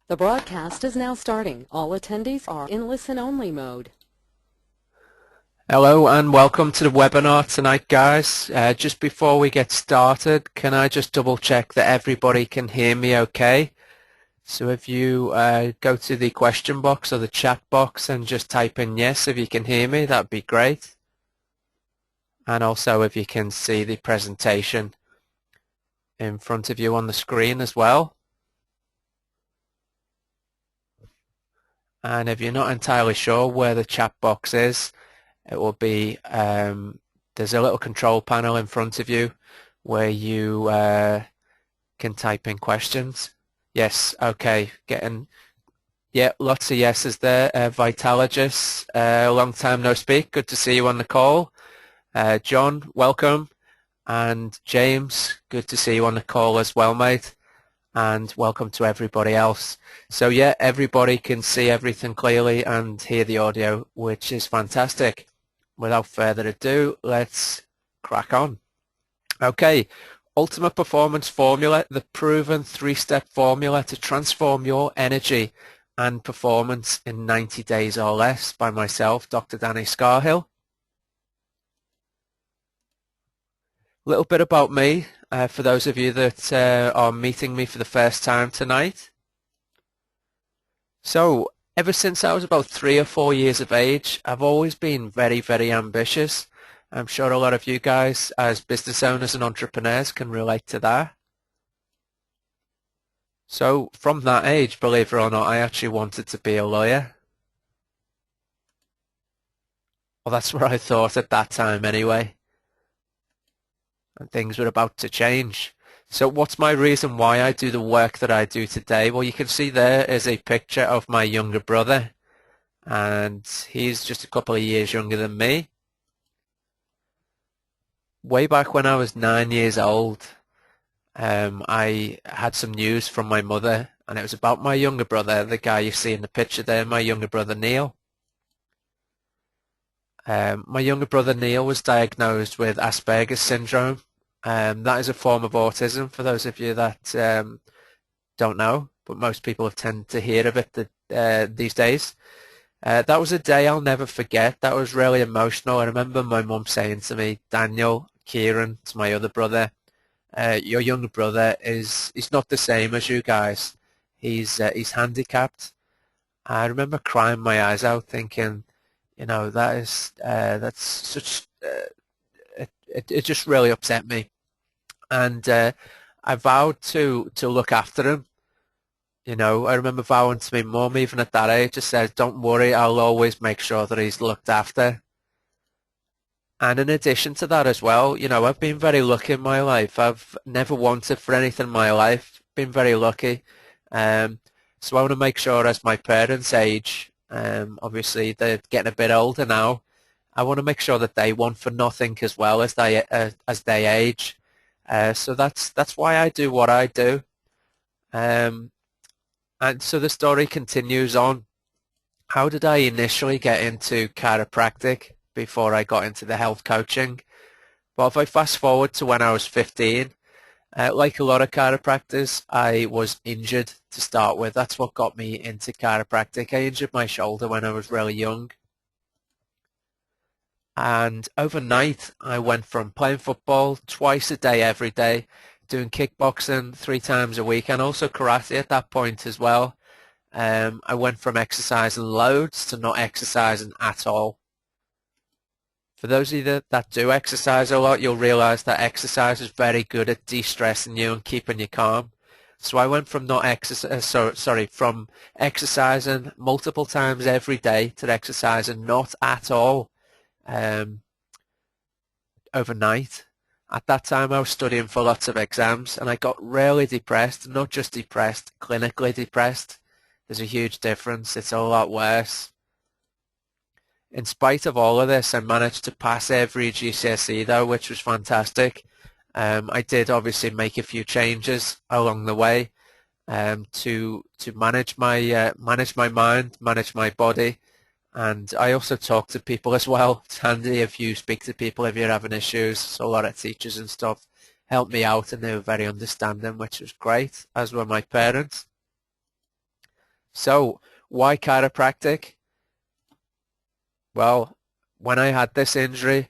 The broadcast is now starting. All attendees are in listen-only mode. Hello and welcome to the webinar tonight, guys. Just before we get started, can I just double check that everybody can hear me okay? So if you go to the question box or the chat box and just type in yes if you can hear me, that'd be great. And also if you can see the presentation in front of you on the screen as well. And if you're not entirely sure where the chat box is, it will be, there's a little control panel in front of you where you can type in questions. Yes, okay, lots of yeses there. Vitalogist, long time no speak, good to see you on the call. John, welcome. And James, good to see you on the call as well, mate. And welcome to everybody else. So yeah, everybody can see everything clearly and hear the audio, which is fantastic. Without further ado, let's crack on. Okay, Ultimate Performance Formula, the proven three-step formula to transform your energy and performance in 90 days or less, by myself, Dr. Danny Scahill. A little bit about me, for those of you that are meeting me for the first time tonight. So, ever since I was about 3 or 4 years of age, I've always been very, very ambitious. I'm sure a lot of you guys as business owners and entrepreneurs can relate to that. So, from that age, believe it or not, I actually wanted to be a lawyer. Well, that's what I thought at that time anyway. And things were about to change. So what's my reason why I do the work that I do today? Well, you can see there is a picture of my younger brother, and he's just a couple of years younger than me. Way back when I was 9 years old, I had some news from my mother, and it was about my younger brother, the guy you see in the picture there, my younger brother Neil. My younger brother Neil was diagnosed with Asperger's syndrome. That is a form of autism, for those of you that don't know, but most people have tended to hear of it these days. That was a day I'll never forget. That was really emotional. I remember my mum saying to me, Daniel, Kieran, to my other brother, your younger brother he's not the same as you guys. He's handicapped. I remember crying my eyes out, thinking, you know, that's such. It just really upset me, and I vowed to look after him. You know, I remember vowing to my mum, even at that age, I said, "Don't worry, I'll always make sure that he's looked after." And in addition to that as well, you know, I've been very lucky in my life. I've never wanted for anything in my life. Been very lucky. So I want to make sure as my parents age, obviously they're getting a bit older now, I want to make sure that they want for nothing as well as they age. So that's why I do what I do. And so the story continues on. How did I initially get into chiropractic before I got into the health coaching? Well, if I fast forward to when I was 15, like a lot of chiropractors, I was injured to start with. That's what got me into chiropractic. I injured my shoulder when I was really young. And overnight, I went from playing football twice a day, every day, doing kickboxing 3 times a week, and also karate at that point as well. I went from exercising loads to not exercising at all. For those of you that do exercise a lot, you'll realize that exercise is very good at de-stressing you and keeping you calm. So I went from from exercising multiple times every day to exercising not at all overnight. At that time I was studying for lots of exams, and I got really depressed, not just depressed, clinically depressed. There's a huge difference. It's a lot worse. In spite of all of this, I managed to pass every GCSE though, which was fantastic. I did obviously make a few changes along the way to manage my mind, manage my body, and I also talk to people as well. It's handy if you speak to people if you're having issues. So a lot of teachers and stuff helped me out, and they were very understanding, which was great, as were my parents. So why chiropractic? Well, when I had this injury,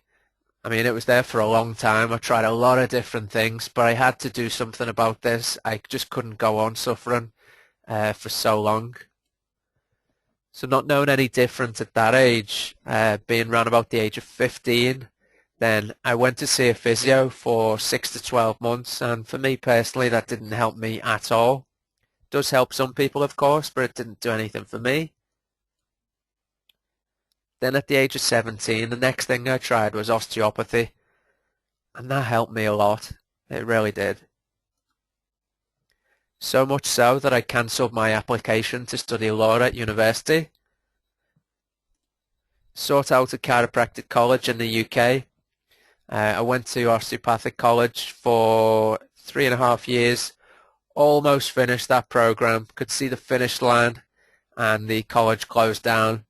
I mean, it was there for a long time. I tried a lot of different things, but I had to do something about this. I just couldn't go on suffering for so long. So not knowing any different at that age, being around about the age of 15, then I went to see a physio for 6 to 12 months, and for me personally, that didn't help me at all. It does help some people, of course, but it didn't do anything for me. Then at the age of 17, the next thing I tried was osteopathy, and that helped me a lot. It really did. So much so that I cancelled my application to study law at university, sought out a chiropractic college in the UK. I went to osteopathic college for 3.5 years, almost finished that program, could see the finish line, and the college closed down.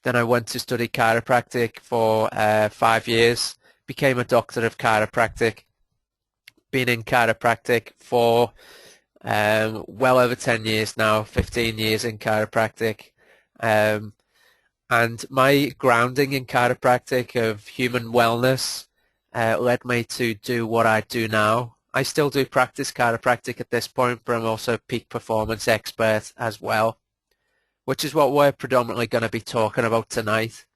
Then I went to study chiropractic for 5 years, became a doctor of chiropractic, been in chiropractic for well over 10 years now, 15 years in chiropractic. And my grounding in chiropractic of human wellness led me to do what I do now. I still do practice chiropractic at this point, but I'm also a peak performance expert as well, which is what we're predominantly going to be talking about tonight.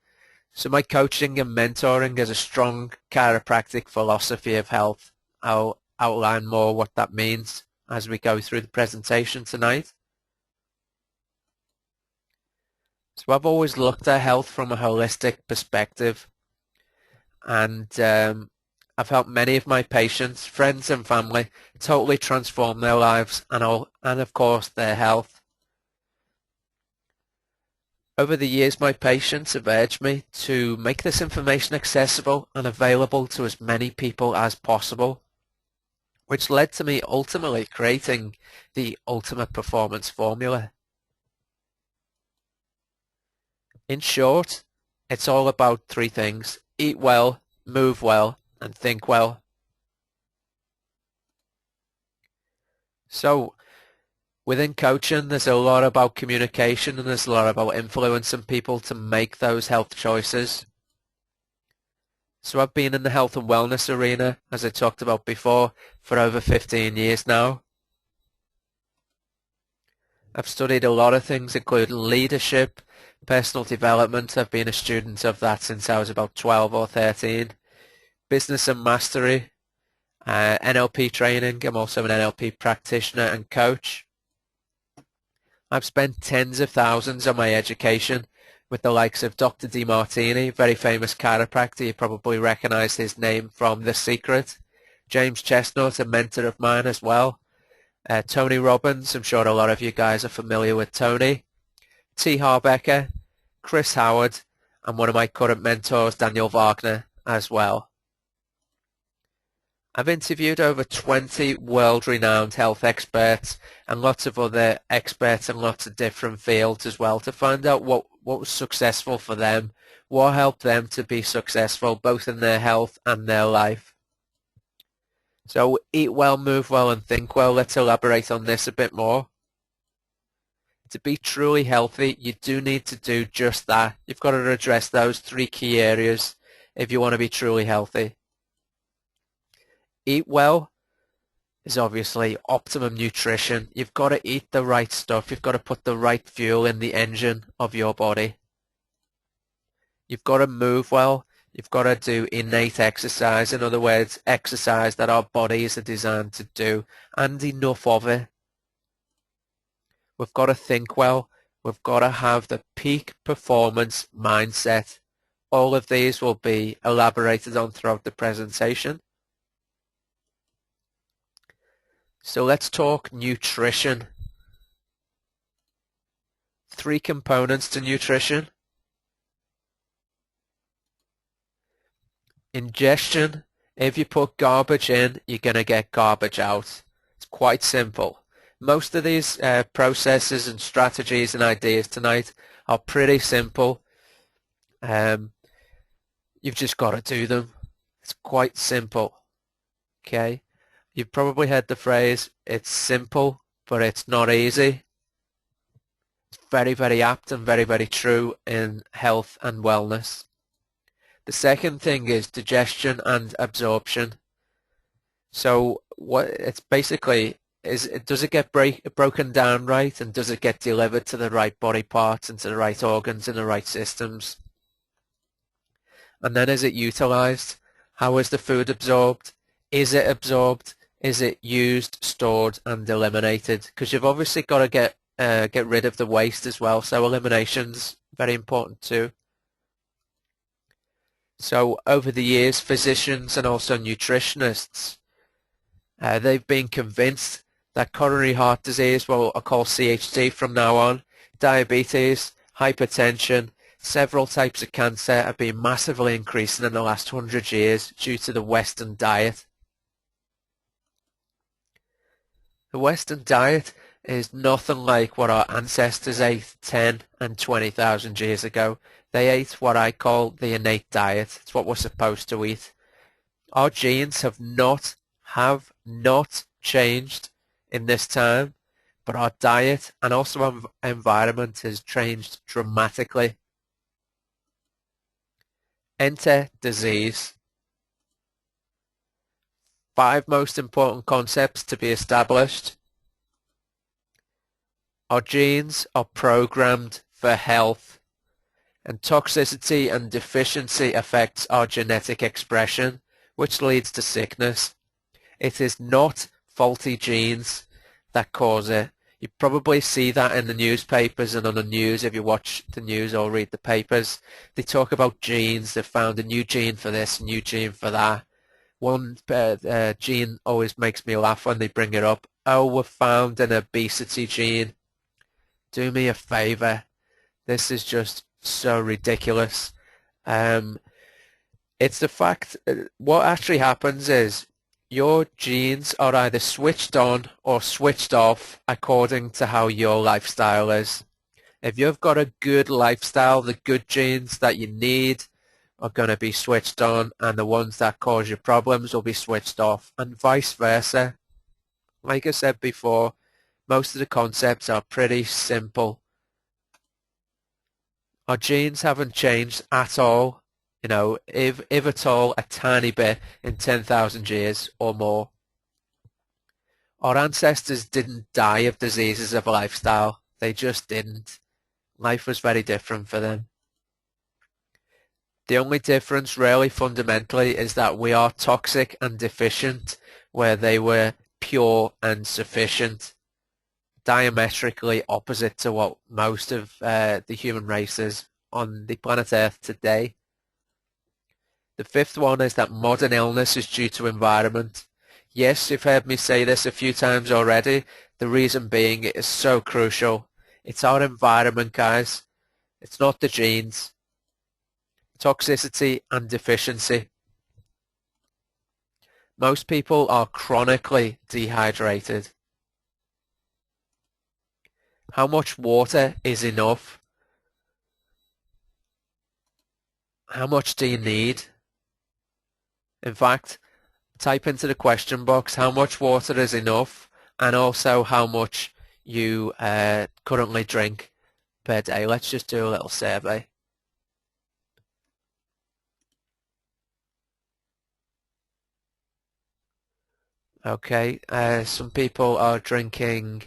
So my coaching and mentoring is a strong chiropractic philosophy of health. I'll outline more what that means as we go through the presentation tonight. So I've always looked at health from a holistic perspective, and I've helped many of my patients, friends and family totally transform their lives and of course their health. Over the years, my patients have urged me to make this information accessible and available to as many people as possible, which led to me ultimately creating the Ultimate Performance Formula. In short, it's all about three things: eat well, move well, and think well. So within coaching, there's a lot about communication and there's a lot about influencing people to make those health choices. So I've been in the health and wellness arena, as I talked about before, for over 15 years now. I've studied a lot of things, including leadership, personal development. I've been a student of that since I was about 12 or 13. Business and mastery, NLP training. I'm also an NLP practitioner and coach. I've spent tens of thousands on my education with the likes of Dr. DeMartini, very famous chiropractor. You probably recognize his name from The Secret. James Chestnut, a mentor of mine as well. Tony Robbins, I'm sure a lot of you guys are familiar with Tony. T. Harbecker, Chris Howard, and one of my current mentors, Daniel Wagner, as well. I've interviewed over 20 world-renowned health experts and lots of other experts in lots of different fields as well to find out what was successful for them, what helped them to be successful both in their health and their life. So eat well, move well, and think well. Let's elaborate on this a bit more. To be truly healthy, you do need to do just that. You've got to address those three key areas if you want to be truly healthy. Eat well is obviously optimum nutrition. You've got to eat the right stuff. You've got to put the right fuel in the engine of your body. You've got to move well. You've got to do innate exercise. In other words, exercise that our bodies are designed to do, and enough of it. We've got to think well. We've got to have the peak performance mindset. All of these will be elaborated on throughout the presentation. So let's talk nutrition. Three components to nutrition. Ingestion. If you put garbage in, you're going to get garbage out. It's quite simple. Most of these processes and strategies and ideas tonight are pretty simple. You've just got to do them. It's quite simple. Okay? You've probably heard the phrase, it's simple, but it's not easy. very, very apt and very, very true in health and wellness. The second thing is digestion and absorption. So what it's basically is, does it get broken down right, and does it get delivered to the right body parts and to the right organs and the right systems? And then is it utilized? How is the food absorbed? Is it absorbed? Is it used, stored, and eliminated? Because you've obviously got to get rid of the waste as well. So elimination's very important too. So over the years, physicians and also nutritionists, they've been convinced that coronary heart disease, what I call CHD from now on, diabetes, hypertension, several types of cancer have been massively increasing in the last 100 years due to the Western diet. The Western diet is nothing like what our ancestors ate 10 and 20,000 years ago. They ate what I call the innate diet. It's what we're supposed to eat. Our genes have not changed in this time, but our diet and also our environment has changed dramatically. Enter disease. 5 most important concepts to be established. Our genes are programmed for health, and toxicity and deficiency affects our genetic expression, which leads to sickness. It is not faulty genes that cause it. You probably see that in the newspapers and on the news if you watch the news or read the papers. They talk about genes. They've found a new gene for this, a new gene for that. One gene always makes me laugh when they bring it up. Oh, we've found an obesity gene. Do me a favor. This is just so ridiculous. It's the fact, what actually happens is your genes are either switched on or switched off according to how your lifestyle is. If you've got a good lifestyle, the good genes that you need are going to be switched on, and the ones that cause you problems will be switched off, and vice versa. Like I said before, most of the concepts are pretty simple. Our genes haven't changed at all, you know, if at all, a tiny bit in 10,000 years or more. Our ancestors didn't die of diseases of lifestyle. They just didn't. Life was very different for them. The only difference really fundamentally is that we are toxic and deficient, where they were pure and sufficient. Diametrically opposite to what most of the human race is on the planet Earth today. The 5th one is that modern illness is due to environment. Yes, you've heard me say this a few times already. The reason being it is so crucial. It's our environment, guys. It's not the genes. Toxicity and deficiency. Most people are chronically dehydrated. How much water is enough? How much do you need? In fact, type into the question box how much water is enough, and also how much you currently drink per day. Let's just do a little survey. Okay, some people are drinking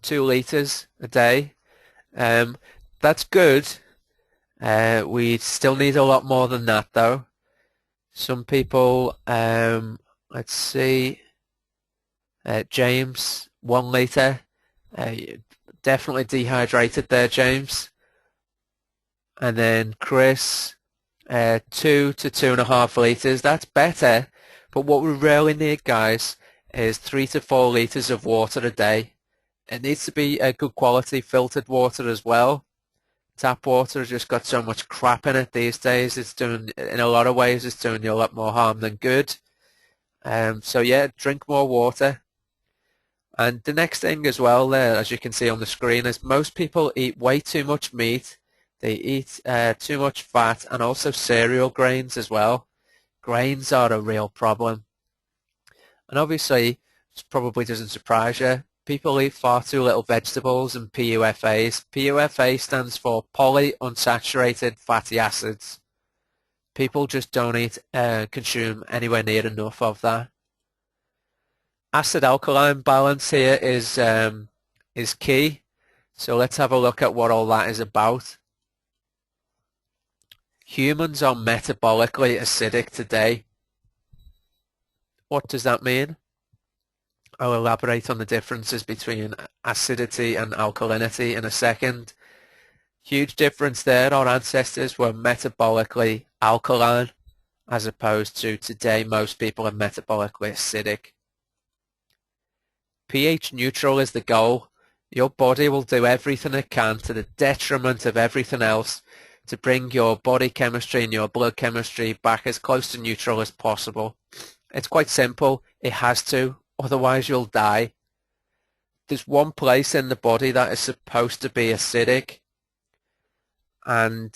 2 litres a day. That's good. We still need a lot more than that though. Some people, let's see, James, 1 litre. Definitely dehydrated there, James. And then Chris, 2 to 2.5 litres. That's better. But what we really need, guys, is 3 to 4 litres of water a day. It needs to be a good quality filtered water as well. Tap water has just got so much crap in it these days. It's doing, in a lot of ways, it's doing you a lot more harm than good. So yeah, drink more water. And the next thing as well there, as you can see on the screen, is most people eat way too much meat. They eat too much fat, and also cereal grains as well. Grains are a real problem. And obviously, it probably doesn't surprise you, People eat far too little vegetables and PUFAs. PUFA stands for polyunsaturated fatty acids. People just don't consume anywhere near enough of that. Acid-alkaline balance here is key. So let's have a look at what all that is about. Humans are metabolically acidic today. What does that mean? I'll elaborate on the differences between acidity and alkalinity in a second. Huge difference there. Our ancestors were metabolically alkaline, as opposed to today most people are metabolically acidic. pH neutral is the goal. Your body will do everything it can to the detriment of everything else to bring your body chemistry and your blood chemistry back as close to neutral as possible. It's quite simple. It has to, otherwise you'll die. There's one place in the body that is supposed to be acidic, and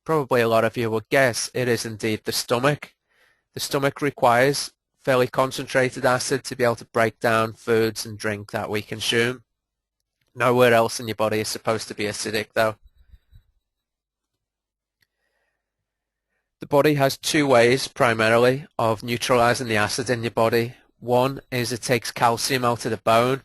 probably a lot of you will guess it is indeed the stomach. The stomach requires fairly concentrated acid to be able to break down foods and drink that we consume. Nowhere else in your body is supposed to be acidic though. The body has two ways primarily of neutralizing the acid in your body. One is it takes calcium out of the bone,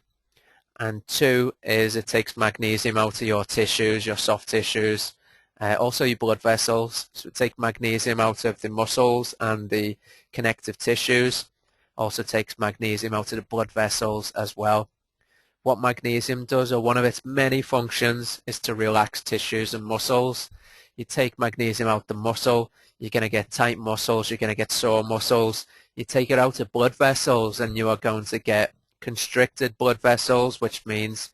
and two is it takes magnesium out of your tissues, your soft tissues, also your blood vessels. So it takes magnesium out of the muscles and the connective tissues. Also takes magnesium out of the blood vessels as well. What magnesium does, or one of its many functions, is to relax tissues and muscles. You take magnesium out the muscle, you're going to get tight muscles, you're going to get sore muscles. You take it out of blood vessels and you are going to get constricted blood vessels, which means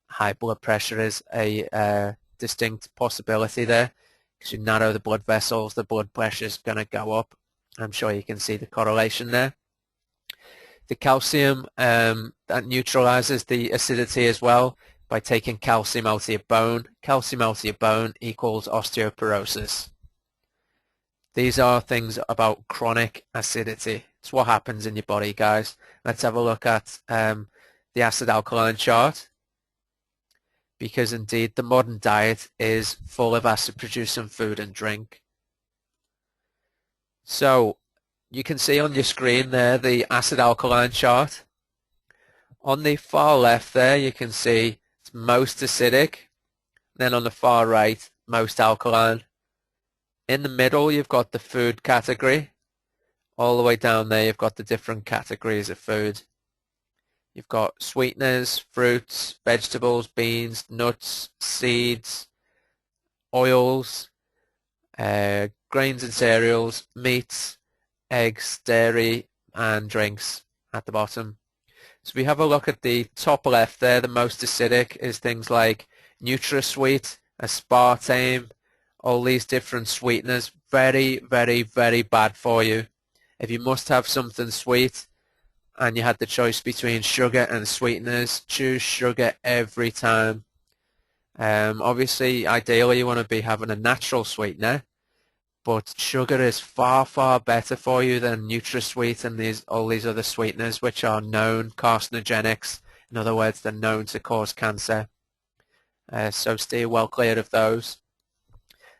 high blood pressure is a distinct possibility there. Because you narrow the blood vessels, the blood pressure is going to go up. I'm sure you can see the correlation there. The calcium that neutralizes the acidity as well by taking calcium out of your bone. Calcium out of your bone equals osteoporosis. These are things about chronic acidity. It's what happens in your body, guys. Let's have a look at the acid-alkaline chart, because indeed the modern diet is full of acid-producing food and drink. So you can see on your screen there the acid-alkaline chart. On the far left there you can see it's most acidic. Then on the far right, most alkaline. In the middle you've got the food category. All the way down there you've got the different categories of food. You've got sweeteners, fruits, vegetables, beans, nuts, seeds, oils, grains and cereals, meats, eggs, dairy, and drinks at the bottom. So if we have a look at the top left there, the most acidic is things like NutraSweet, aspartame, all these different sweeteners. Very, very, very bad for you. If you must have something sweet and you had the choice between sugar and sweeteners, choose sugar every time. Obviously, ideally you want to be having a natural sweetener, but sugar is far, far better for you than NutraSweet and all these other sweeteners which are known carcinogenics. In other words, they're known to cause cancer. So stay well clear of those.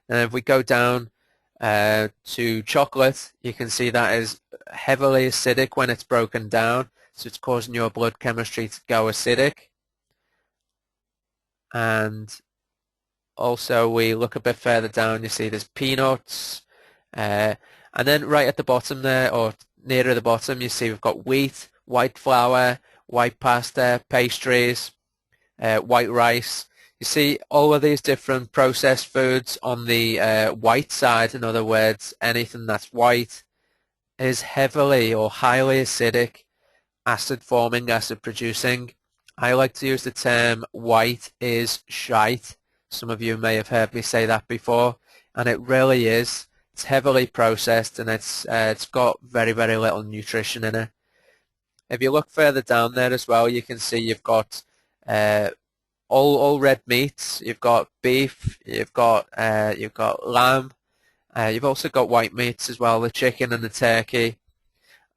And if we go down to chocolate, you can see that is heavily acidic when it's broken down, so it's causing your blood chemistry to go acidic. And also we look a bit further down, you see there's peanuts, and then right at the bottom there, or nearer the bottom, you see we've got wheat, white flour, white pasta, pastries, white rice. You see all of these different processed foods on the white side, in other words, anything that's white, is heavily or highly acidic, acid forming, acid producing. I like to use the term white is shite. Some of you may have heard me say that before, and it really is. It's heavily processed and it's got very, very little nutrition in it. If you look further down there as well, you can see you've got all red meats. You've got beef, you've got lamb, you've also got white meats as well, the chicken and the turkey.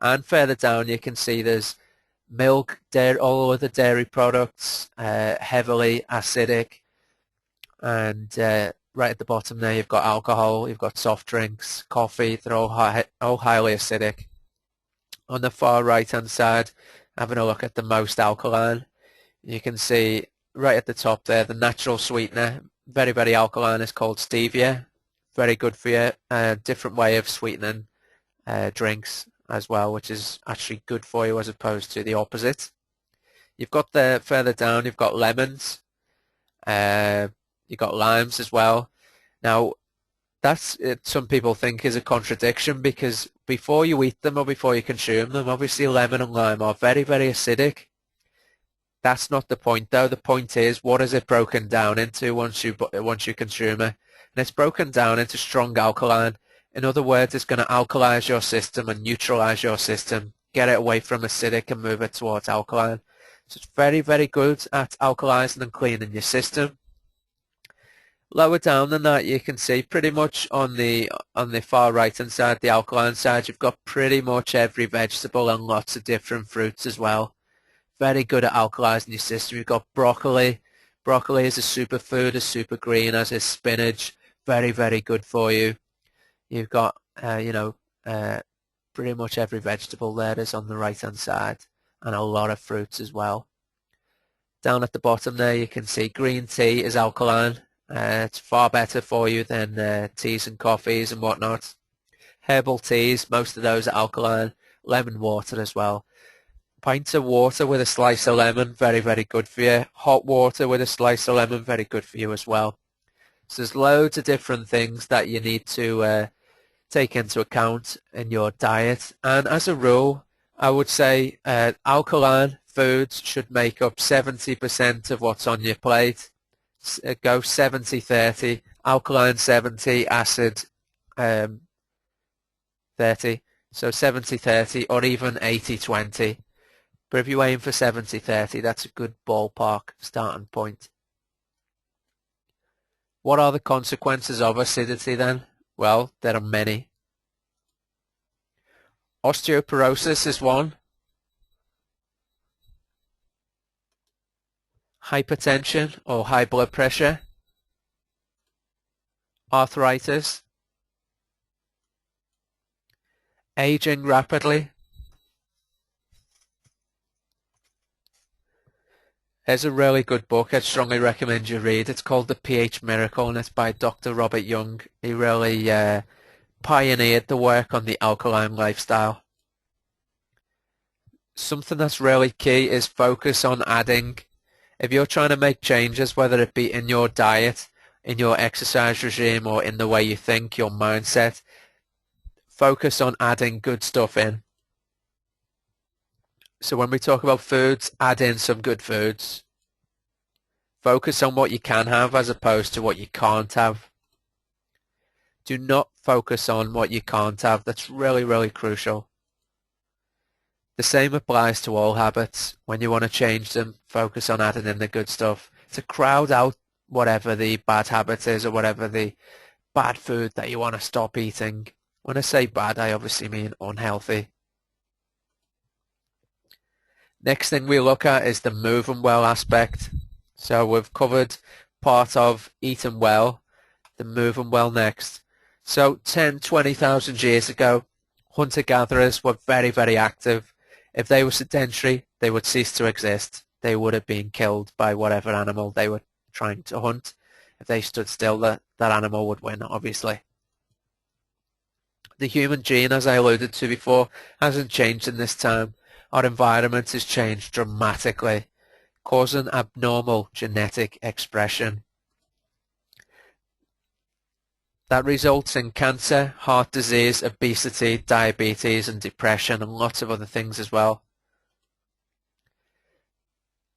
And further down you can see there's Milk, dairy, all other dairy products, heavily acidic, and right at the bottom there you've got alcohol, you've got soft drinks, coffee, they're all highly acidic. On the far right hand side, having a look at the most alkaline, you can see right at the top there the natural sweetener, very, very alkaline, is called stevia. Very good for you. A different way of sweetening drinks as well, which is actually good for you as opposed to the opposite. You've got the further down, you've got lemons, you've got limes as well. Now, that's some people think is a contradiction, because before you eat them or before you consume them, obviously lemon and lime are very, very acidic. That's not the point though. The point is, what is it broken down into once you consume it? And it's broken down into strong alkaline. In other words, it's going to alkalize your system and neutralize your system, get it away from acidic and move it towards alkaline. So it's very, very good at alkalizing and cleaning your system. Lower down than that, you can see pretty much on the far right hand side, the alkaline side, you've got pretty much every vegetable and lots of different fruits as well. Very good at alkalizing your system. You've got broccoli. Broccoli is a superfood, a super green, as is spinach. Very, very good for you. You've got, pretty much every vegetable there is on the right-hand side, and a lot of fruits as well. Down at the bottom there, you can see green tea is alkaline. It's far better for you than teas and coffees and whatnot. Herbal teas, most of those are alkaline. Lemon water as well. Pints of water with a slice of lemon, very, very good for you. Hot water with a slice of lemon, very good for you as well. So there's loads of different things that you need to take into account in your diet. And as a rule, I would say alkaline foods should make up 70% of what's on your plate. Go 70-30, alkaline 70, acid 30. So 70-30 or even 80-20. But if you aim for 70-30, that's a good ballpark starting point. What are the consequences of acidity then? Well, there are many. Osteoporosis is one. Hypertension or high blood pressure. Arthritis. Aging rapidly. There's a really good book I'd strongly recommend you read. It's called The pH Miracle, and it's by Dr. Robert Young. He really pioneered the work on the alkaline lifestyle. Something that's really key is focus on adding. If you're trying to make changes, whether it be in your diet, in your exercise regime, or in the way you think, your mindset, focus on adding good stuff in. So when we talk about foods, add in some good foods. Focus on what you can have as opposed to what you can't have. Do not focus on what you can't have. That's really, really crucial. The same applies to all habits. When you want to change them, focus on adding in the good stuff. To crowd out whatever the bad habit is or whatever the bad food that you want to stop eating. When I say bad, I obviously mean unhealthy. Next thing we look at is the moving well aspect. So we've covered part of eating well, the moving well next. So 10, 20,000 years ago, hunter-gatherers were very, very active. If they were sedentary, they would cease to exist. They would have been killed by whatever animal they were trying to hunt. If they stood still, that animal would win, obviously. The human gene, as I alluded to before, hasn't changed in this time. Our environment has changed dramatically, causing abnormal genetic expression. That results in cancer, heart disease, obesity, diabetes and depression and lots of other things as well.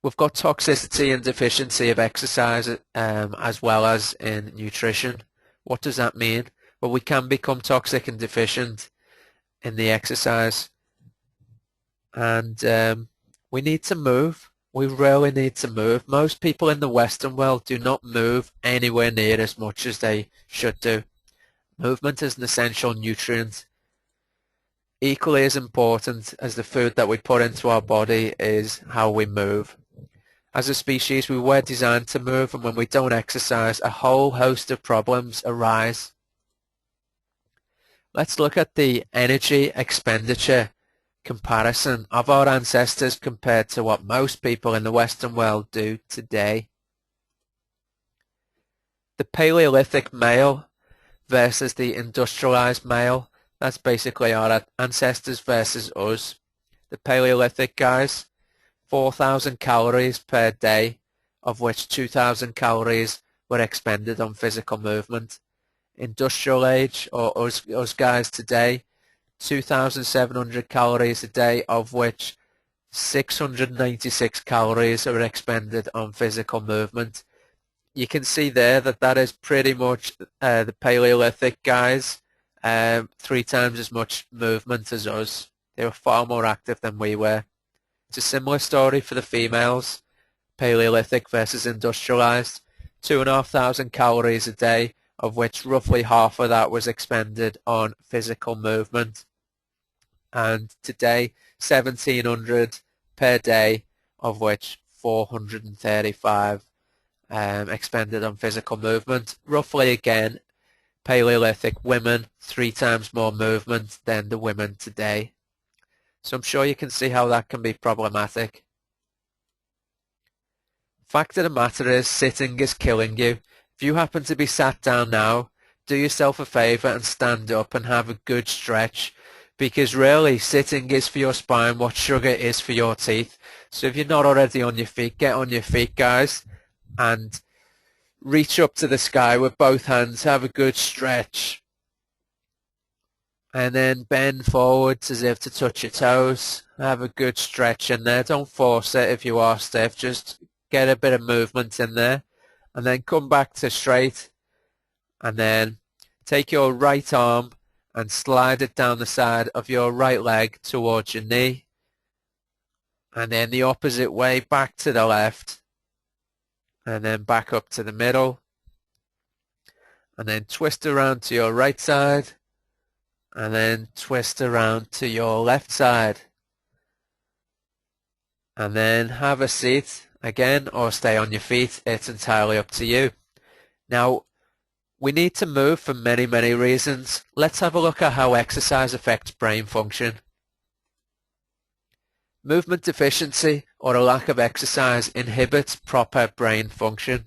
We've got toxicity and deficiency of exercise as well as in nutrition. What does that mean? Well, we can become toxic and deficient in the exercise. And we need to move. We really need to move. Most people in the Western world do not move anywhere near as much as they should do. Movement is an essential nutrient. Equally as important as the food that we put into our body is how we move. As a species, we were designed to move, and when we don't exercise, a whole host of problems arise. Let's look at the energy expenditure comparison of our ancestors compared to what most people in the Western world do today. The Paleolithic male versus the industrialized male, that's basically our ancestors versus us. The Paleolithic guys, 4,000 calories per day, of which 2,000 calories were expended on physical movement. Industrial age, or us guys today, 2,700 calories a day, of which 696 calories are expended on physical movement. You can see there that that is pretty much the Paleolithic guys, 3 times as much movement as us. They were far more active than we were. It's a similar story for the females, Paleolithic versus industrialized, 2,500 calories a day, of which roughly half of that was expended on physical movement. And today, 1,700 per day, of which 435 expended on physical movement. Roughly again, Paleolithic women, 3 times more movement than the women today. So I'm sure you can see how that can be problematic. Fact of the matter is, sitting is killing you. If you happen to be sat down now, do yourself a favour and stand up and have a good stretch, because really sitting is for your spine what sugar is for your teeth. So if you're not already on your feet, get on your feet, guys, and reach up to the sky with both hands, have a good stretch, and then bend forwards as if to touch your toes. Have a good stretch in there. Don't force it if you are stiff, just get a bit of movement in there, and then come back to straight, and then take your right arm and slide it down the side of your right leg towards your knee, and then the opposite way back to the left, and then back up to the middle, and then twist around to your right side, and then twist around to your left side, and then have a seat again or stay on your feet. It's entirely up to you. Now, we need to move for many, many reasons. Let's have a look at how exercise affects brain function. Movement deficiency or a lack of exercise inhibits proper brain function.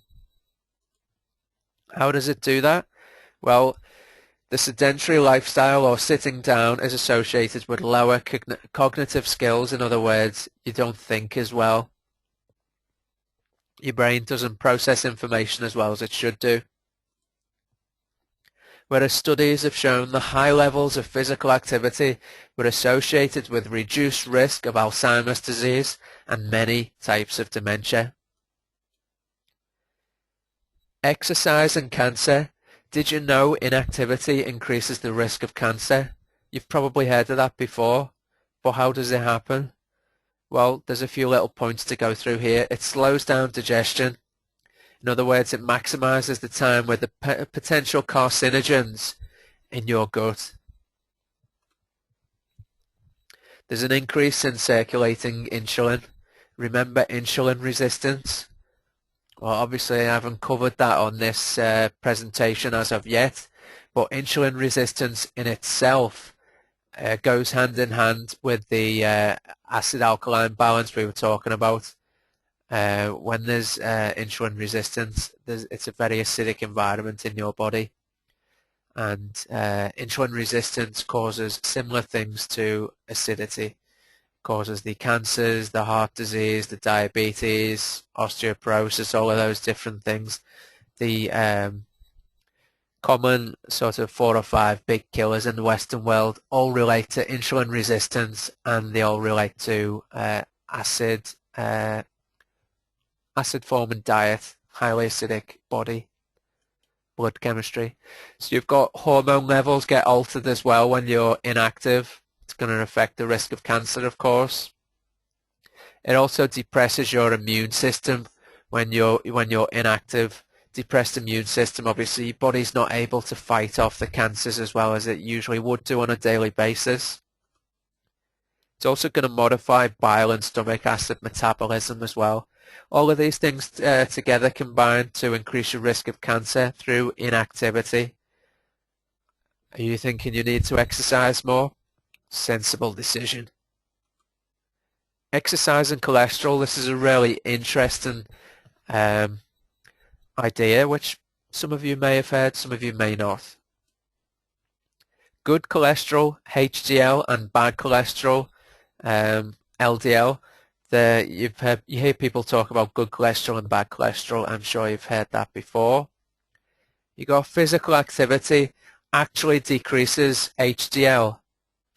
How does it do that? Well, the sedentary lifestyle or sitting down is associated with lower cognitive skills. In other words, you don't think as well. Your brain doesn't process information as well as it should do. Whereas studies have shown the high levels of physical activity were associated with reduced risk of Alzheimer's disease and many types of dementia. Exercise and cancer. Did you know inactivity increases the risk of cancer? You've probably heard of that before, but how does it happen? Well, there's a few little points to go through here. It slows down digestion. In other words, it maximizes the time with the potential carcinogens in your gut. There's an increase in circulating insulin. Remember insulin resistance? Well, obviously I haven't covered that on this presentation as of yet, but insulin resistance in itself goes hand in hand with the acid-alkaline balance we were talking about. When there's insulin resistance, it's a very acidic environment in your body, and insulin resistance causes similar things to acidity. Causes the cancers, the heart disease, the diabetes, osteoporosis, all of those different things. The common sort of 4 or 5 big killers in the Western world all relate to insulin resistance, and they all relate to acid forming diet, highly acidic body, blood chemistry. So you've got hormone levels get altered as well when you're inactive. It's going to affect the risk of cancer, of course. It also depresses your immune system when you're inactive. Depressed immune system, obviously your body's not able to fight off the cancers as well as it usually would do on a daily basis. It's also going to modify bile and stomach acid metabolism as well. All of these things together combine to increase your risk of cancer through inactivity. Are you thinking you need to exercise more? Sensible decision. Exercise and cholesterol. This is a really interesting idea, which some of you may have heard, some of you may not. Good cholesterol, HDL, and bad cholesterol, LDL. You hear people talk about good cholesterol and bad cholesterol. I'm sure you've heard that before. You got physical activity actually decreases HDL.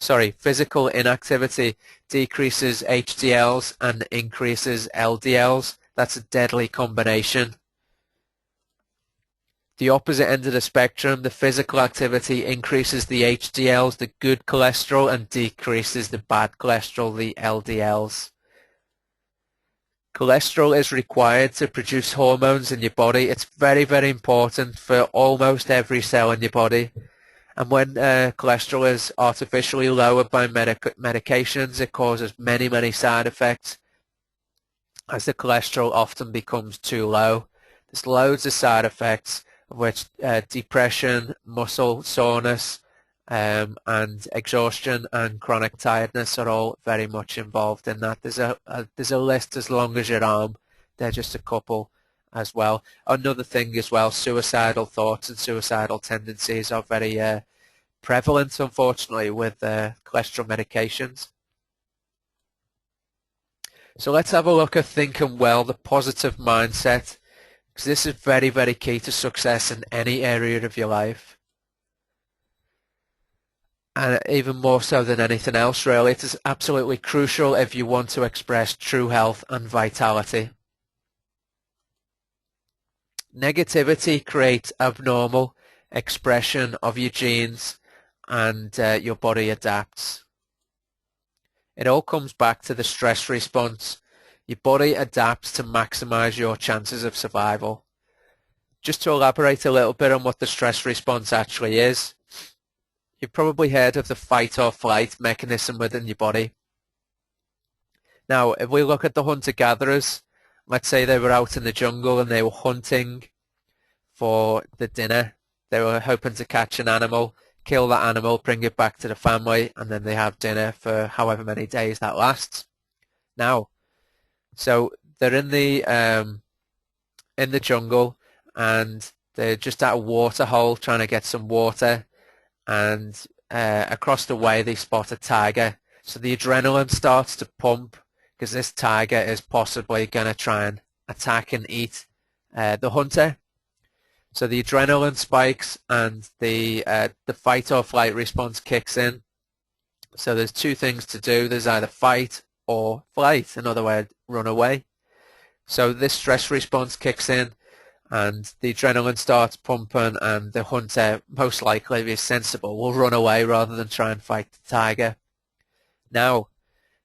Sorry, physical inactivity decreases HDLs and increases LDLs. That's a deadly combination. The opposite end of the spectrum, the physical activity increases the HDLs, the good cholesterol, and decreases the bad cholesterol, the LDLs. Cholesterol is required to produce hormones in your body. It's very, very important for almost every cell in your body. And when cholesterol is artificially lowered by medications, it causes many, many side effects, as the cholesterol often becomes too low. There's loads of side effects, of which depression, muscle soreness, and exhaustion and chronic tiredness are all very much involved in that. There's a list as long as your arm. They're just a couple as well. Another thing as well, suicidal thoughts and suicidal tendencies are very prevalent, unfortunately, with cholesterol medications. So let's have a look at thinking well, the positive mindset, because this is very, very key to success in any area of your life. And even more so than anything else, really, it is absolutely crucial if you want to express true health and vitality. Negativity creates abnormal expression of your genes, and your body adapts. It all comes back to the stress response. Your body adapts to maximize your chances of survival. Just to elaborate a little bit on what the stress response actually is, you've probably heard of the fight or flight mechanism within your body. Now, if we look at the hunter-gatherers, let's say they were out in the jungle and they were hunting for the dinner. They were hoping to catch an animal, kill that animal, bring it back to the family, and then they have dinner for however many days that lasts. Now, so they're in the jungle, and they're just at a water hole trying to get some water, and across the way they spot a tiger. So the adrenaline starts to pump because this tiger is possibly going to try and attack and eat the hunter. So the adrenaline spikes and the fight or flight response kicks in. So there's two things to do. There's either fight or flight, in other words, run away. So this stress response kicks in and the adrenaline starts pumping, and the hunter, most likely if he's sensible, will run away rather than try and fight the tiger. Now,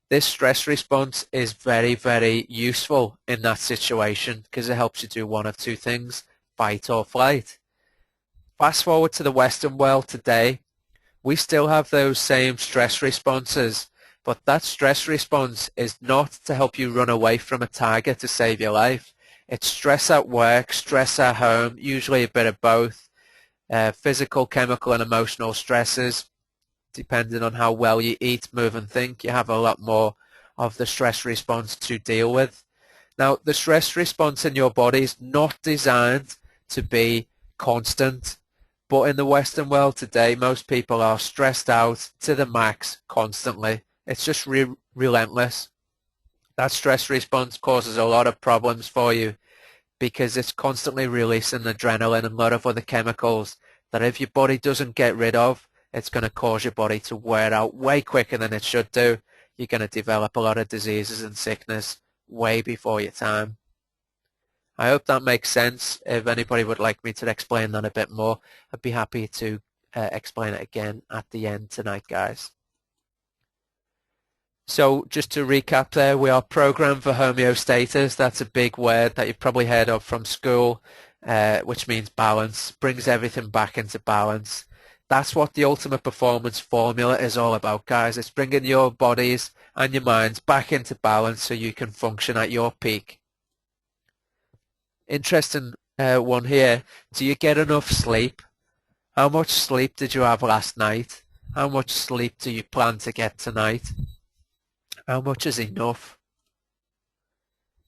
this stress response is very, very useful in that situation because it helps you do one of two things: fight or flight. Fast forward to the Western world today, we still have those same stress responses, but that stress response is not to help you run away from a tiger to save your life. It's stress at work, stress at home, usually a bit of both, physical, chemical and emotional stresses. Depending on how well you eat, move and think, you have a lot more of the stress response to deal with. Now, the stress response in your body is not designed to be constant, but in the Western world today, most people are stressed out to the max constantly. It's just relentless. That stress response causes a lot of problems for you because it's constantly releasing adrenaline and a lot of other chemicals that if your body doesn't get rid of, it's going to cause your body to wear out way quicker than it should do. You're going to develop a lot of diseases and sickness way before your time. I hope that makes sense. If anybody would like me to explain that a bit more, I'd be happy to explain it again at the end tonight, guys. So just to recap there, we are programmed for homeostasis. That's a big word that you've probably heard of from school, which means balance, brings everything back into balance. That's what the ultimate performance formula is all about, guys. It's bringing your bodies and your minds back into balance so you can function at your peak. Interesting one here. Do you get enough sleep? How much sleep did you have last night? How much sleep do you plan to get tonight? How much is enough?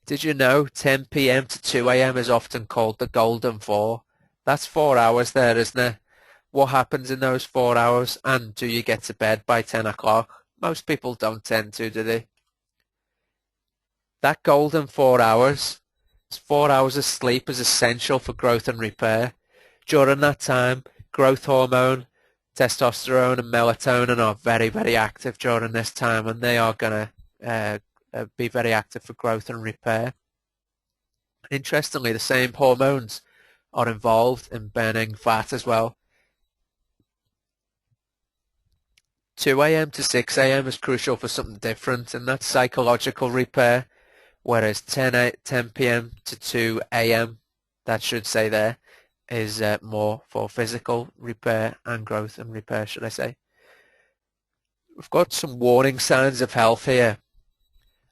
Did you know 10 p.m. to 2 a.m. is often called the golden 4? That's 4 hours there, isn't it? What happens in those 4 hours? And do you get to bed by 10 o'clock? Most people don't tend to, do they? That golden 4 hours, 4 hours of sleep is essential for growth and repair. During that time, growth hormone, testosterone and melatonin are very, very active during this time, and they are going to be very active for growth and repair. Interestingly, the same hormones are involved in burning fat as well. 2 a.m. to 6 a.m. is crucial for something different, and that's psychological repair, whereas 10 p.m. to 2 a.m., that should say there, is more for physical repair and growth and repair, should I say. We've got some warning signs of health here.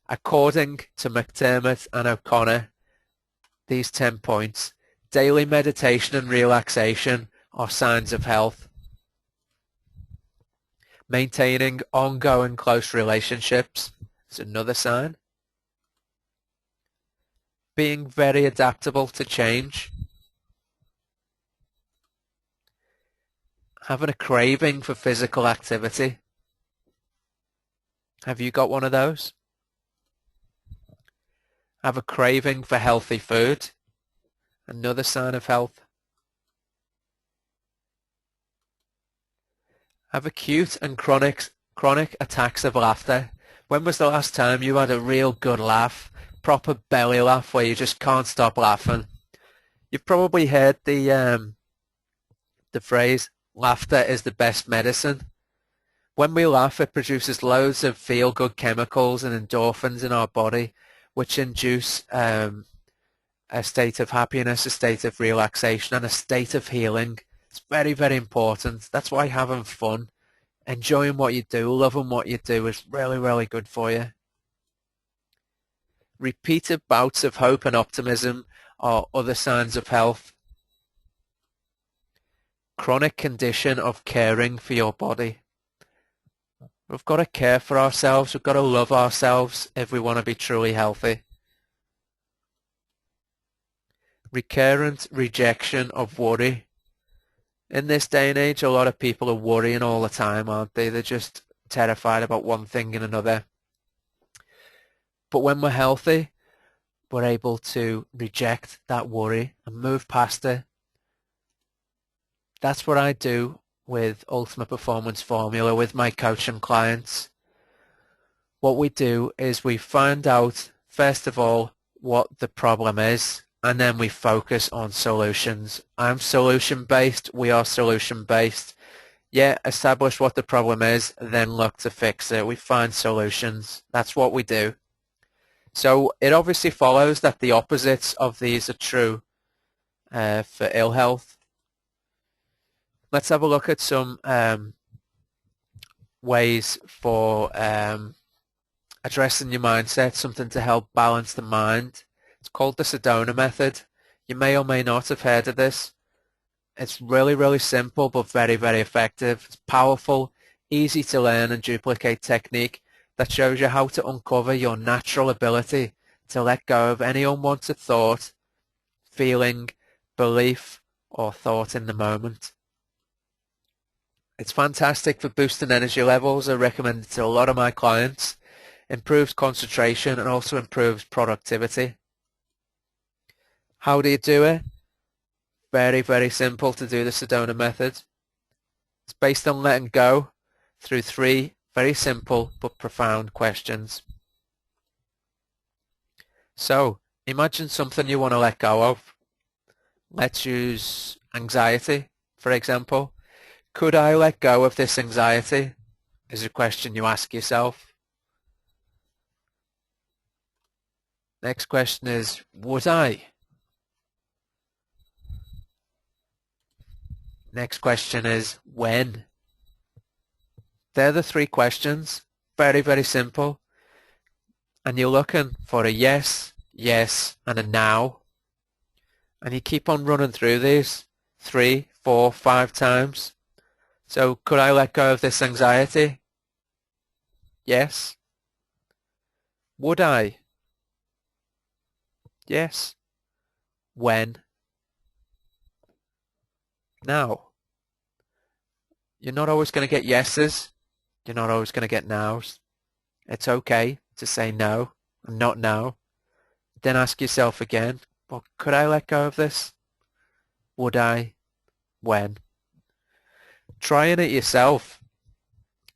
According to McDermott and O'Connor, these 10 points, daily meditation and relaxation are signs of health. Maintaining ongoing close relationships is another sign. Being very adaptable to change. Having a craving for physical activity. Have you got one of those? Have a craving for healthy food. Another sign of health. Have acute and chronic attacks of laughter. When was the last time you had a real good laugh? Proper belly laugh where you just can't stop laughing? You've probably heard the phrase, laughter is the best medicine. When we laugh, it produces loads of feel-good chemicals and endorphins in our body, which induce a state of happiness, a state of relaxation, and a state of healing. It's very, very important. That's why having fun, enjoying what you do, loving what you do is really, really good for you. Repeated bouts of hope and optimism are other signs of health. Chronic condition of caring for your body. We've got to care for ourselves. We've got to love ourselves if we want to be truly healthy. Recurrent rejection of worry. In this day and age, a lot of people are worrying all the time, aren't they? They're just terrified about one thing and another. But when we're healthy, we're able to reject that worry and move past it. That's what I do with Ultimate Performance Formula with my coaching clients. What we do is we find out, first of all, what the problem is, and then we focus on solutions. I'm solution-based, we are solution-based. Yeah, establish what the problem is, then look to fix it. We find solutions. That's what we do. So it obviously follows that the opposites of these are true for ill health. Let's have a look at some ways for addressing your mindset, something to help balance the mind. It's called the Sedona method. You may or may not have heard of this. It's really, really simple but very, very effective. It's powerful, easy to learn and duplicate technique that shows you how to uncover your natural ability to let go of any unwanted thought, feeling, belief, or thought in the moment. It's fantastic for boosting energy levels. I recommend it to a lot of my clients. Improves concentration and also improves productivity. How do you do it? Very, very simple to do the Sedona method. It's based on letting go through 3 very simple but profound questions. So, imagine something you want to let go of. Let's use anxiety, for example. Could I let go of this anxiety? Is a question you ask yourself. Next question is, would I? Next question is when. They're the three questions. Very, very simple. And you're looking for a yes, yes, and a now. And you keep on running through these 3, 4, 5 times. So could I let go of this anxiety? Yes. Would I? Yes. When? Now. You're not always going to get yeses. You're not always going to get nows. It's okay to say no and not now. Then ask yourself again, well, could I let go of this? Would I? When? Trying it yourself.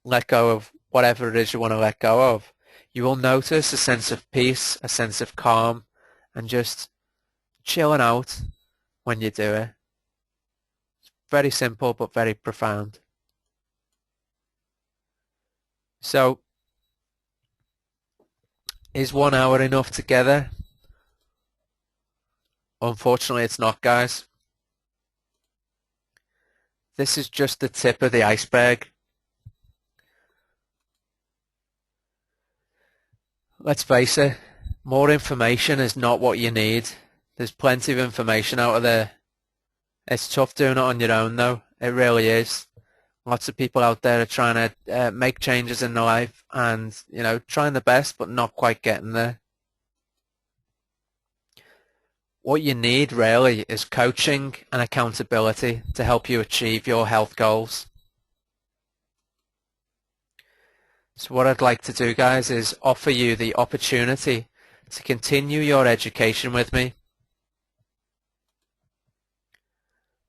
Let go of whatever it is you want to let go of. You will notice a sense of peace, a sense of calm, and just chilling out when you do it. It's very simple but very profound. So, is 1 hour enough together? Unfortunately, it's not, guys. This is just the tip of the iceberg. Let's face it, more information is not what you need. There's plenty of information out there. It's tough doing it on your own, though. It really is. Lots of people out there are trying to make changes in their life and, trying the best, but not quite getting there. What you need really is coaching and accountability to help you achieve your health goals. So what I'd like to do, guys, is offer you the opportunity to continue your education with me.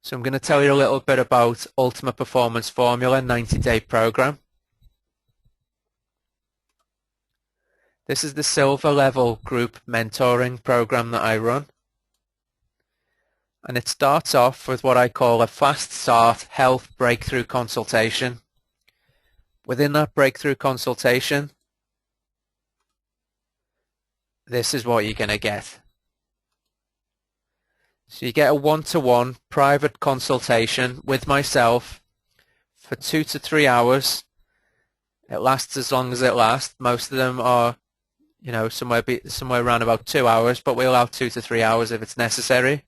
So I'm going to tell you a little bit about Ultimate Performance Formula 90-day program. This is the silver level group mentoring program that I run. And it starts off with what I call a fast start health breakthrough consultation. Within that breakthrough consultation, this is what you're going to get. So you get a one-to-one private consultation with myself for 2 to 3 hours. It lasts as long as it lasts. Most of them are, somewhere around about 2 hours, but we allow 2 to 3 hours if it's necessary.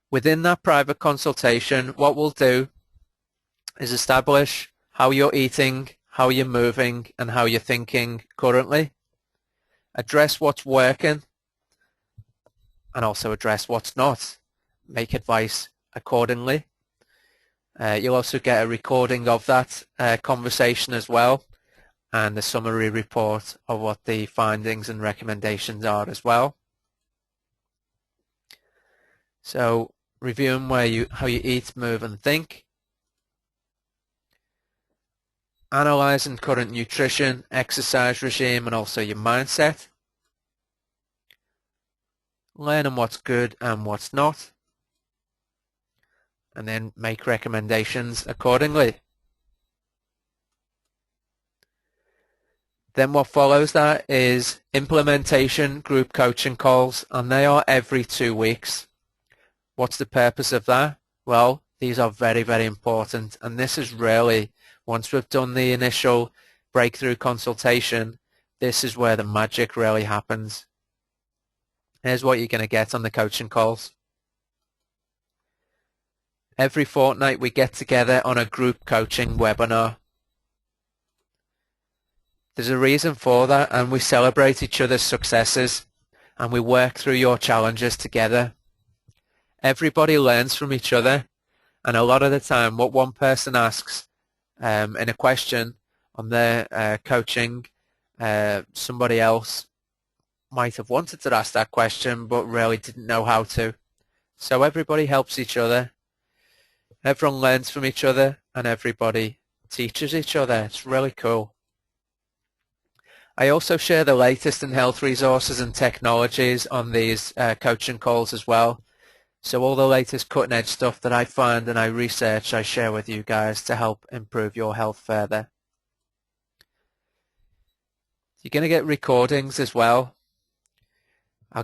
Within that private consultation, what we'll do is establish how you're eating, how you're moving, and how you're thinking currently. Address what's working, and also address what's not. Make advice accordingly. You'll also get a recording of that conversation as well, and a summary report of what the findings and recommendations are as well. So reviewing how you eat, move, and think. Analyzing current nutrition, exercise regime, and also your mindset. Learning what's good and what's not. And then make recommendations accordingly. Then what follows that is implementation group coaching calls, and they are every 2 weeks. What's the purpose of that? Well, these are very, very important, and this is really, once we've done the initial breakthrough consultation, this is where the magic really happens. Here's what you're going to get on the coaching calls. Every fortnight we get together on a group coaching webinar. There's a reason for that, and we celebrate each other's successes and we work through your challenges together. Everybody learns from each other, and a lot of the time what one person asks in a question on their coaching, somebody else might have wanted to ask that question but really didn't know how to. So everybody helps each other, everyone learns from each other, and everybody teaches each other. It's really cool. I also share the latest in health resources and technologies on these coaching calls as well. So all the latest cutting edge stuff that I find and I research, I share with you guys to help improve your health further. You're going to get recordings as well. I'll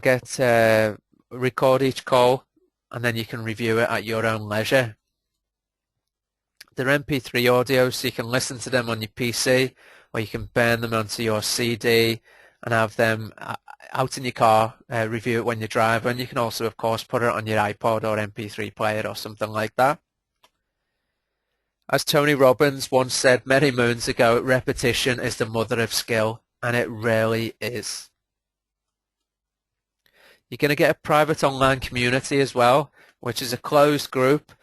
record each call, and then you can review it at your own leisure. They're MP3 audios, so you can listen to them on your PC, or you can burn them onto your CD and have them out in your car, review it when you're driving. You can also, of course, put it on your iPod or MP3 player or something like that. As Tony Robbins once said many moons ago, repetition is the mother of skill, and it really is. You're going to get a private online community as well, which is a closed group,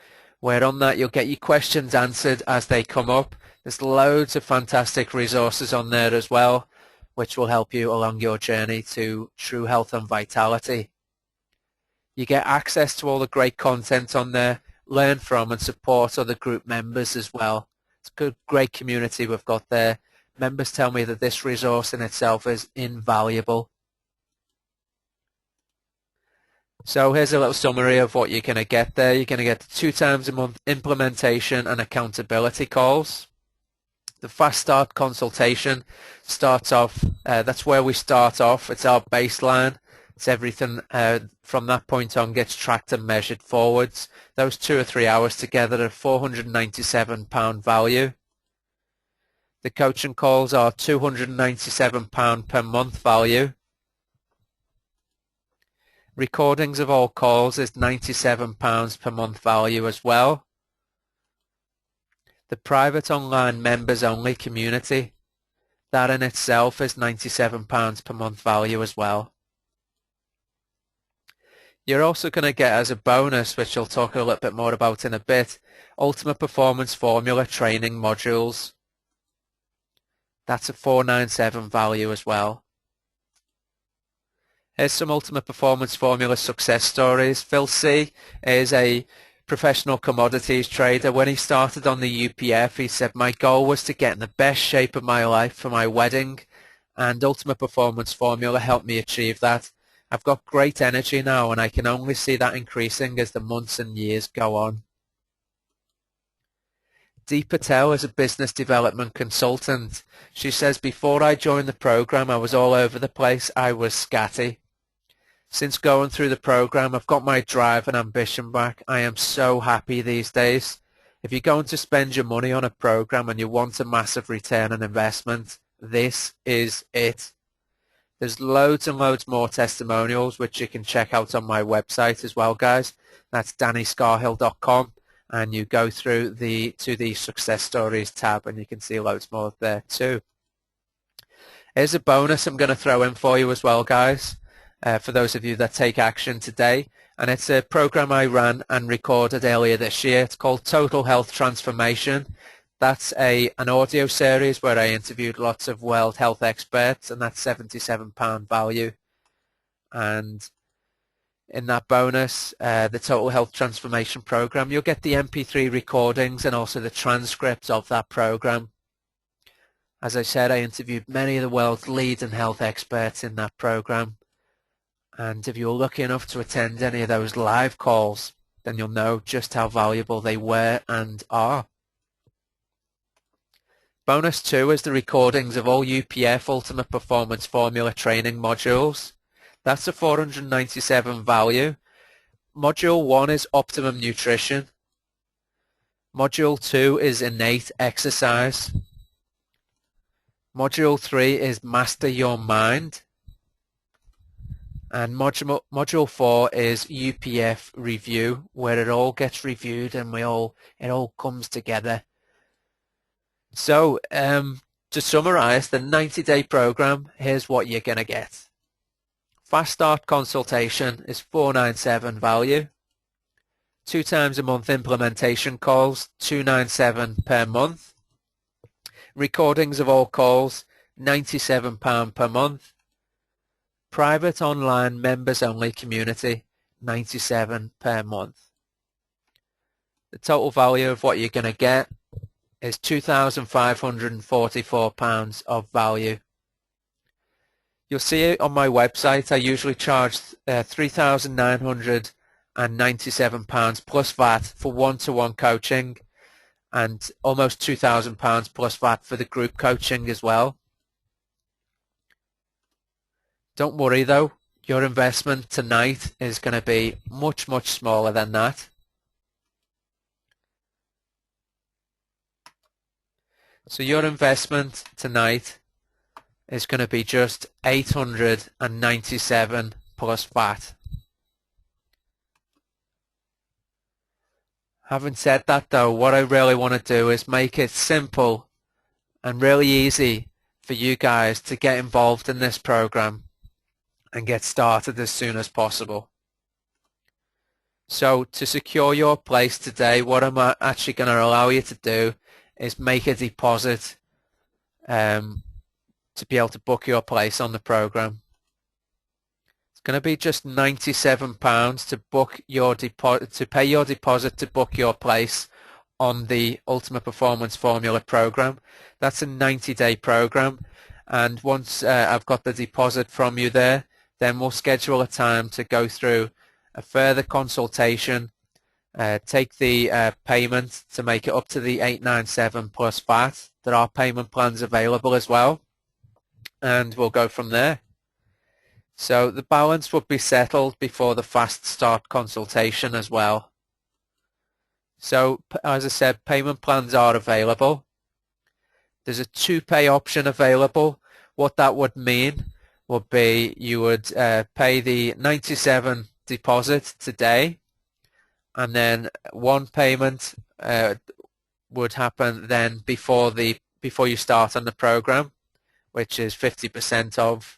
where on that you'll get your questions answered as they come up. There's loads of fantastic resources on there as well, which will help you along your journey to true health and vitality. You get access to all the great content on there, learn from and support other group members as well. It's a good, great community we've got there. Members tell me that this resource in itself is invaluable. So here's a little summary of what you're going to get there. You're going to get 2 times a month implementation and accountability calls. The fast start consultation starts off, that's where we start off. It's our baseline. It's everything from that point on gets tracked and measured forwards. Those 2 or 3 hours together are £497 value. The coaching calls are £297 per month value. Recordings of all calls is £97 per month value as well. The private online members only community, that in itself is £97 per month value as well. You're also going to get as a bonus, which I'll talk a little bit more about in a bit, Ultimate Performance Formula training modules. That's a £497 value as well. Here's some Ultimate Performance Formula success stories. Phil C. is a professional commodities trader. When he started on the UPF, he said, my goal was to get in the best shape of my life for my wedding, and Ultimate Performance Formula helped me achieve that. I've got great energy now, and I can only see that increasing as the months and years go on. Dee Patel is a business development consultant. She says, before I joined the program, I was all over the place. I was scatty. Since going through the program, I've got my drive and ambition back. I am so happy these days. If you're going to spend your money on a program and you want a massive return on investment, this is it. There's loads and loads more testimonials which you can check out on my website as well, guys. That's DannyScahill.com, and you go through to the success stories tab and you can see loads more there too. Here's a bonus I'm going to throw in for you as well, guys, for those of you that take action today. And it's a program I ran and recorded earlier this year. It's called Total Health Transformation. That's an audio series where I interviewed lots of world health experts, and that's £77 value. And in that bonus, the Total Health Transformation program, you'll get the MP3 recordings and also the transcripts of that program. As I said, I interviewed many of the world's leading health experts in that program. And if you're lucky enough to attend any of those live calls, then you'll know just how valuable they were and are. Bonus 2 is the recordings of all UPF Ultimate Performance Formula training modules. That's a £497 value. Module 1 is Optimum Nutrition. Module 2 is Innate Exercise. Module 3 is Master Your Mind. And module 4 is UPF Review, where it all gets reviewed and it all comes together. So to summarize the 90-day program, here's what you're going to get. Fast start consultation is £497 value. 2 times a month implementation calls, £297 per month. Recordings of all calls, £97 per month. Private online members only community, £97 per month. The total value of what you're going to get is £2,544 of value. You'll see it on my website. I usually charge £3,997 plus VAT for one-to-one coaching, and almost £2,000 plus VAT for the group coaching as well. Don't worry though, your investment tonight is going to be much, much smaller than that. So your investment tonight is going to be just 897 plus VAT. Having said that though, what I really want to do is make it simple and really easy for you guys to get involved in this program and get started as soon as possible. So to secure your place today, what I'm actually going to allow you to do is make a deposit to be able to book your place on the program. It's going to be just £97 to book your to pay your deposit to book your place on the Ultimate Performance Formula program. That's a 90-day program, and once I've got the deposit from you there, then we'll schedule a time to go through a further consultation, take the payment to make it up to the 897 plus VAT. There are payment plans available as well, and we'll go from there. So the balance would be settled before the fast start consultation as well. So as I said, payment plans are available. There's a 2-pay option available. What that would mean would be you would pay the 97 deposit today, and then one payment would happen then before you start on the program, which is 50% of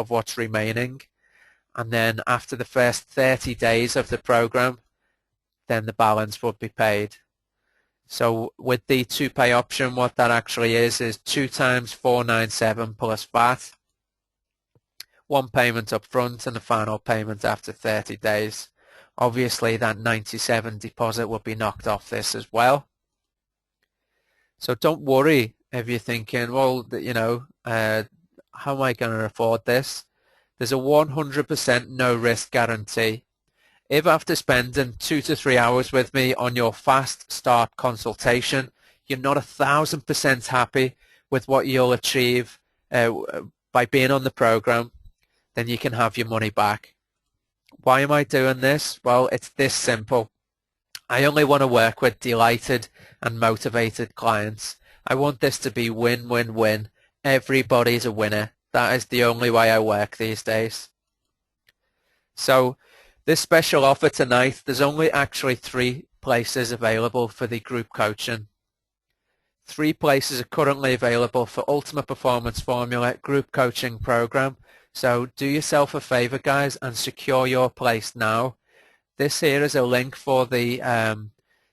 what's remaining, and then after the first 30 days of the program, then the balance would be paid. So with the 2-pay option, what that actually is 2 times 497 plus VAT, one payment up front and the final payment after 30 days. Obviously that 97 deposit will be knocked off this as well. So don't worry if you're thinking, well, you know, how am I going to afford this? There's a 100% no risk guarantee. If after spending 2 to 3 hours with me on your fast start consultation, you're not 1,000% happy with what you'll achieve by being on the program, then you can have your money back. Why am I doing this? Well, it's this simple. I only want to work with delighted and motivated clients. I want this to be win-win-win. Everybody's a winner. That is the only way I work these days. So this special offer tonight, there's only actually 3 places available for the group coaching. 3 places are currently available for Ultimate Performance Formula Group Coaching Program. So do yourself a favor, guys, and secure your place now. This here is a link for the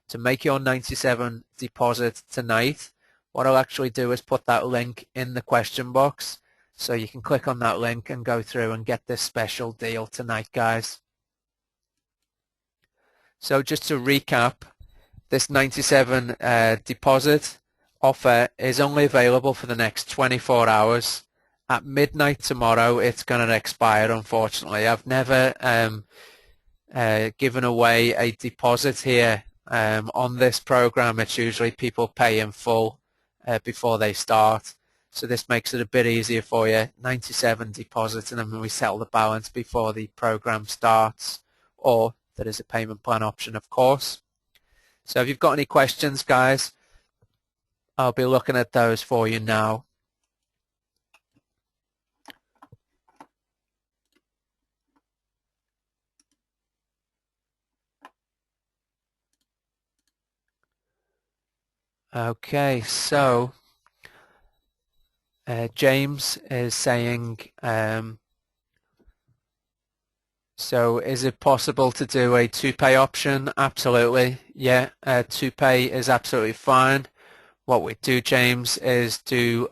to make your 97 deposit tonight. What I'll actually do is put that link in the question box, so you can click on that link and go through and get this special deal tonight, guys. So just to recap, this 97 deposit offer is only available for the next 24 hours. At midnight tomorrow, it's going to expire, unfortunately. I've never given away a deposit here on this program. It's usually people pay in full before they start. So this makes it a bit easier for you. 97 deposits, and then we settle the balance before the program starts, or there is a payment plan option, of course. So if you've got any questions, guys, I'll be looking at those for you now. Okay, so James is saying, so is it possible to do a 2-pay option? Absolutely, yeah, 2-pay is absolutely fine. What we do, James, is do